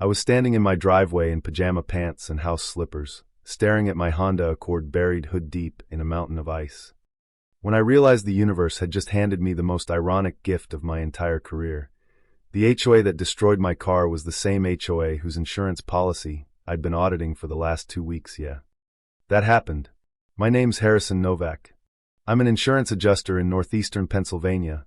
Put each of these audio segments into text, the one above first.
I was standing in my driveway in pajama pants and house slippers, staring at my Honda Accord buried hood deep in a mountain of ice. When I realized the universe had just handed me the most ironic gift of my entire career. The HOA that destroyed my car was the same HOA whose insurance policy I'd been auditing for the last 2 weeks. That happened. My name's Harrison Novak. I'm an insurance adjuster in northeastern Pennsylvania.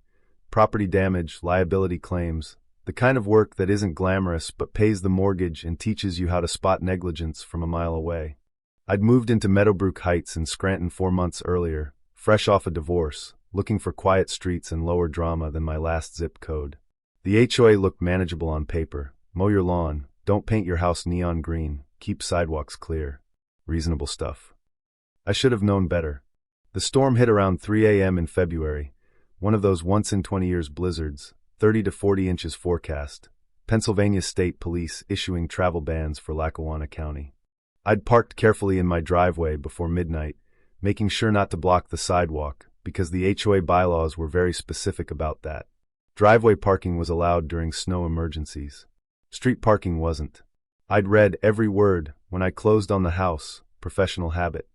Property damage, liability claims, the kind of work that isn't glamorous but pays the mortgage and teaches you how to spot negligence from a mile away. I'd moved into Meadowbrook Heights in Scranton 4 months earlier, fresh off a divorce, looking for quiet streets and lower drama than my last zip code. The HOA looked manageable on paper. Mow your lawn, don't paint your house neon green, keep sidewalks clear. Reasonable stuff. I should have known better. The storm hit around 3 a.m. in February, one of those once-in-20 years blizzards, 30 to 40 inches forecast. Pennsylvania State Police issuing travel bans for Lackawanna County. I'd parked carefully in my driveway before midnight, making sure not to block the sidewalk, because the HOA bylaws were very specific about that. Driveway parking was allowed during snow emergencies. Street parking wasn't. I'd read every word when I closed on the house, professional habit.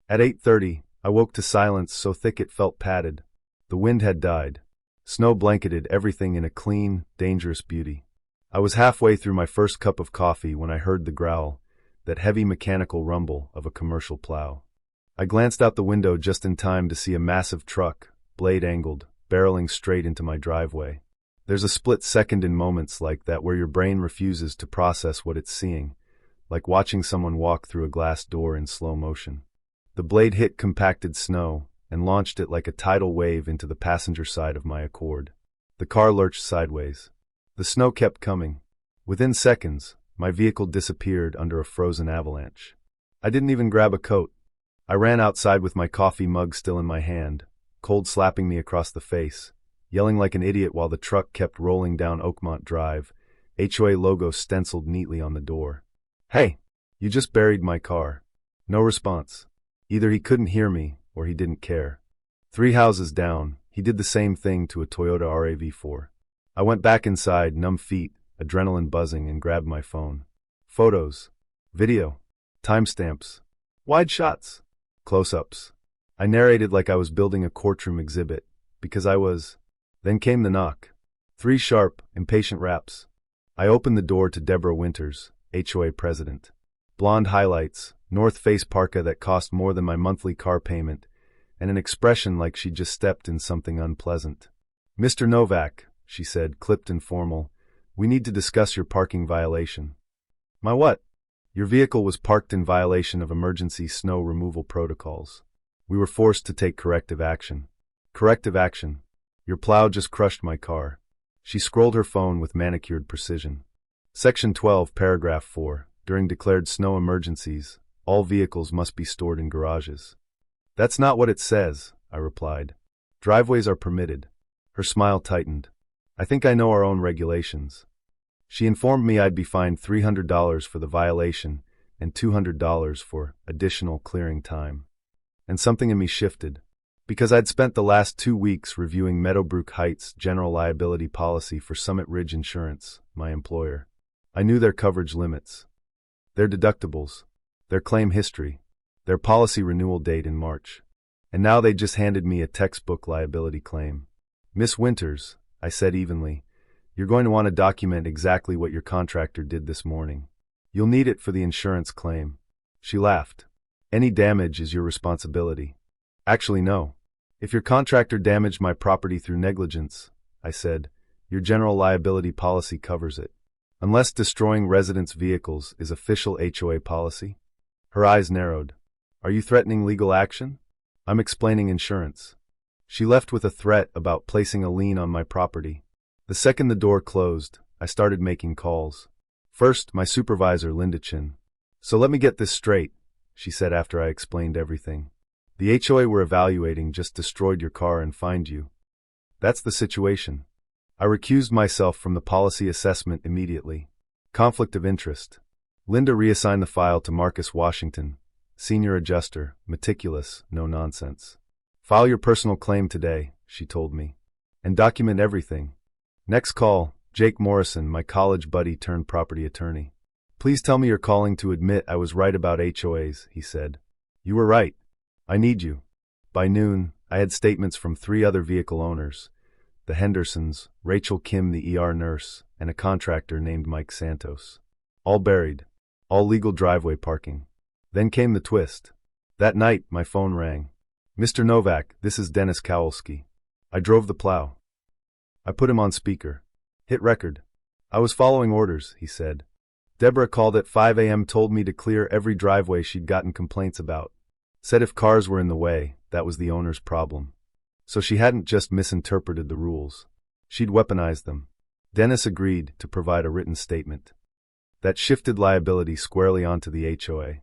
At 8:30, I woke to silence so thick it felt padded. The wind had died. Snow blanketed everything in a clean, dangerous beauty. I was halfway through my first cup of coffee when I heard the growl, that heavy mechanical rumble of a commercial plow. I glanced out the window just in time to see a massive truck, blade angled, barreling straight into my driveway. There's a split second in moments like that where your brain refuses to process what it's seeing, like watching someone walk through a glass door in slow motion. The blade hit compacted snow and launched it like a tidal wave into the passenger side of my Accord. The car lurched sideways. The snow kept coming. Within seconds, my vehicle disappeared under a frozen avalanche. I didn't even grab a coat. I ran outside with my coffee mug still in my hand, cold slapping me across the face, yelling like an idiot while the truck kept rolling down Oakmont Drive, HOA logo stenciled neatly on the door. "Hey, you just buried my car." No response. Either he couldn't hear me, or he didn't care. 3 houses down, he did the same thing to a Toyota RAV4. I went back inside, numb feet, adrenaline buzzing, and grabbed my phone. Photos. Video. Timestamps. Wide shots. Close-ups. I narrated like I was building a courtroom exhibit, because I was. Then came the knock. 3 sharp, impatient raps. I opened the door to Deborah Winters, HOA president. Blonde highlights, North Face parka that cost more than my monthly car payment, and an expression like she'd just stepped in something unpleasant. "Mr. Novak," she said, clipped and formal, "we need to discuss your parking violation." "My what?" "Your vehicle was parked in violation of emergency snow removal protocols. We were forced to take corrective action." "Corrective action? Your plow just crushed my car." She scrolled her phone with manicured precision. Section 12, paragraph 4, during declared snow emergencies, all vehicles must be stored in garages. "That's not what it says," I replied. "Driveways are permitted." Her smile tightened. "I think I know our own regulations." She informed me I'd be fined $300 for the violation and $200 for additional clearing time. And something in me shifted. Because I'd spent the last 2 weeks reviewing Meadowbrook Heights' general liability policy for Summit Ridge Insurance, my employer. I knew their coverage limits, their deductibles, their claim history, their policy renewal date in March. And now they just handed me a textbook liability claim. "Miss Winters," I said evenly, "you're going to want to document exactly what your contractor did this morning. You'll need it for the insurance claim." She laughed. "Any damage is your responsibility." "Actually, no. If your contractor damaged my property through negligence," I said, "your general liability policy covers it. Unless destroying residents' vehicles is official HOA policy." Her eyes narrowed. "Are you threatening legal action?" "I'm explaining insurance." She left with a threat about placing a lien on my property. The second the door closed, I started making calls. First, my supervisor, Linda Chin. "So let me get this straight," she said after I explained everything. "The HOA we're evaluating just destroyed your car and fined you." "That's the situation." I recused myself from the policy assessment immediately. Conflict of interest. Linda reassigned the file to Marcus Washington, senior adjuster, meticulous, no nonsense. "File your personal claim today," she told me. "And document everything." Next call, Jake Morrison, my college buddy turned property attorney. Please tell me you're calling to admit I was right about HOAs, he said. You were right. I need you. By noon, I had statements from 3 other vehicle owners, the Hendersons, Rachel Kim the ER nurse, and a contractor named Mike Santos. All buried. All legal driveway parking. Then came the twist. That night, my phone rang. Mr. Novak, this is Dennis Kowalski. I drove the plow. I put him on speaker. Hit record. I was following orders, he said. Deborah called at 5 a.m. told me to clear every driveway she'd gotten complaints about. Said if cars were in the way, that was the owner's problem. So she hadn't just misinterpreted the rules. She'd weaponized them. Dennis agreed to provide a written statement. That shifted liability squarely onto the HOA.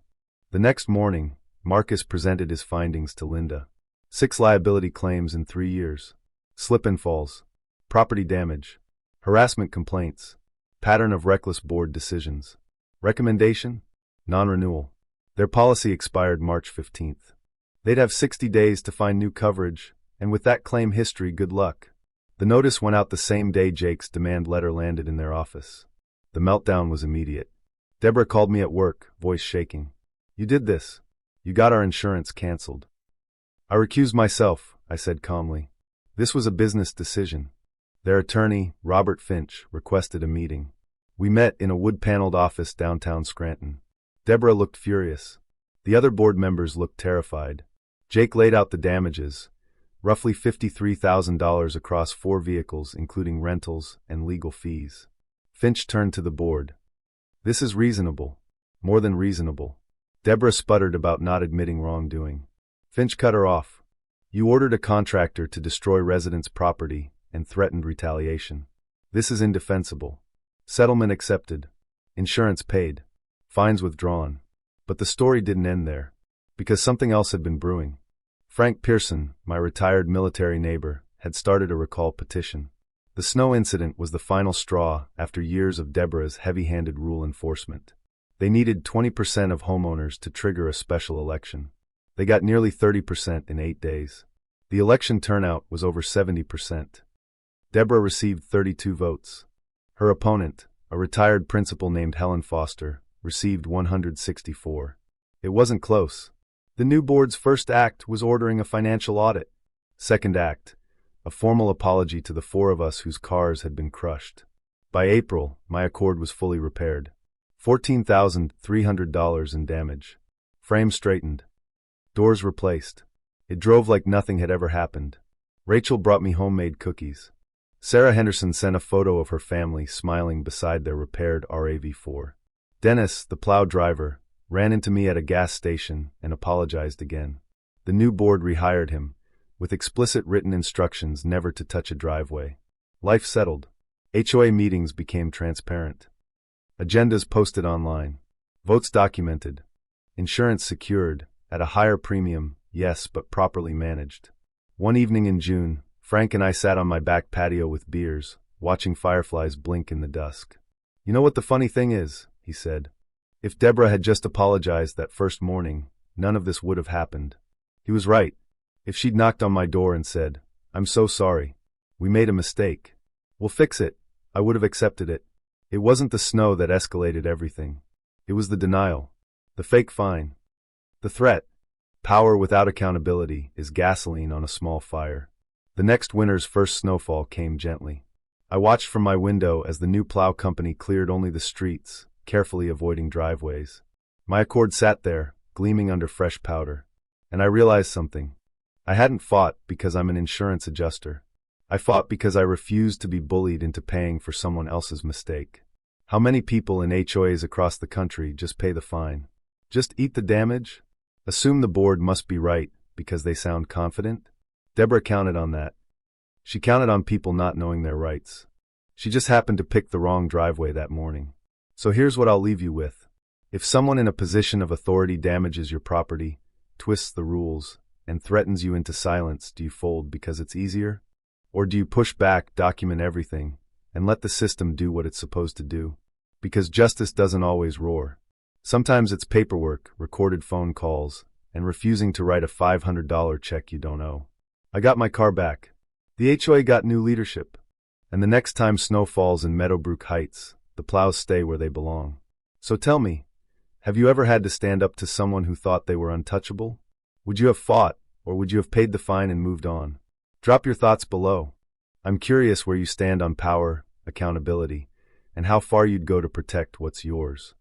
The next morning, Marcus presented his findings to Linda. 6 liability claims in 3 years. Slip and falls. Property damage. Harassment complaints. Pattern of reckless board decisions. Recommendation? Non-renewal. Their policy expired March 15th. They'd have 60 days to find new coverage, and with that claim history, good luck. The notice went out the same day Jake's demand letter landed in their office. The meltdown was immediate. Deborah called me at work, voice shaking. You did this. You got our insurance canceled. I recused myself, I said calmly. This was a business decision. Their attorney, Robert Finch, requested a meeting. We met in a wood-paneled office downtown Scranton. Deborah looked furious. The other board members looked terrified. Jake laid out the damages, roughly $53,000 across 4 vehicles, including rentals and legal fees. Finch turned to the board. This is reasonable. More than reasonable. Deborah sputtered about not admitting wrongdoing. Finch cut her off. You ordered a contractor to destroy residents' property and threatened retaliation. This is indefensible. Settlement accepted. Insurance paid. Fines withdrawn. But the story didn't end there, because something else had been brewing. Frank Pearson, my retired military neighbor, had started a recall petition. The snow incident was the final straw after years of Deborah's heavy-handed rule enforcement. They needed 20% of homeowners to trigger a special election. They got nearly 30% in 8 days. The election turnout was over 70%. Deborah received 32 votes. Her opponent, a retired principal named Helen Foster, received 164. It wasn't close. The new board's first act was ordering a financial audit. Second act, a formal apology to the 4 of us whose cars had been crushed. By April, my Accord was fully repaired. $14,300 in damage. Frame straightened. Doors replaced. It drove like nothing had ever happened. Rachel brought me homemade cookies. Sarah Henderson sent a photo of her family smiling beside their repaired RAV4. Dennis, the plow driver, ran into me at a gas station and apologized again. The new board rehired him, with explicit written instructions never to touch a driveway. Life settled. HOA meetings became transparent. Agendas posted online. Votes documented. Insurance secured, at a higher premium, yes, but properly managed. One evening in June, Frank and I sat on my back patio with beers, watching fireflies blink in the dusk. You know what the funny thing is, he said. If Deborah had just apologized that first morning, none of this would have happened. He was right. If she'd knocked on my door and said, I'm so sorry. We made a mistake. We'll fix it, I would have accepted it. It wasn't the snow that escalated everything. It was the denial. The fake fine. The threat. Power without accountability is gasoline on a small fire. The next winter's first snowfall came gently. I watched from my window as the new plow company cleared only the streets, carefully avoiding driveways. My Accord sat there, gleaming under fresh powder. And I realized something. I hadn't fought because I'm an insurance adjuster. I fought because I refused to be bullied into paying for someone else's mistake. How many people in HOAs across the country just pay the fine? Just eat the damage? Assume the board must be right because they sound confident? Deborah counted on that. She counted on people not knowing their rights. She just happened to pick the wrong driveway that morning. So here's what I'll leave you with. If someone in a position of authority damages your property, twists the rules, and threatens you into silence, do you fold because it's easier? Or do you push back, document everything, and let the system do what it's supposed to do? Because justice doesn't always roar. Sometimes it's paperwork, recorded phone calls, and refusing to write a $500 check you don't owe. I got my car back. The HOA got new leadership. And the next time snow falls in Meadowbrook Heights, the plows stay where they belong. So tell me, have you ever had to stand up to someone who thought they were untouchable? Would you have fought, or would you have paid the fine and moved on? Drop your thoughts below. I'm curious where you stand on power, accountability, and how far you'd go to protect what's yours.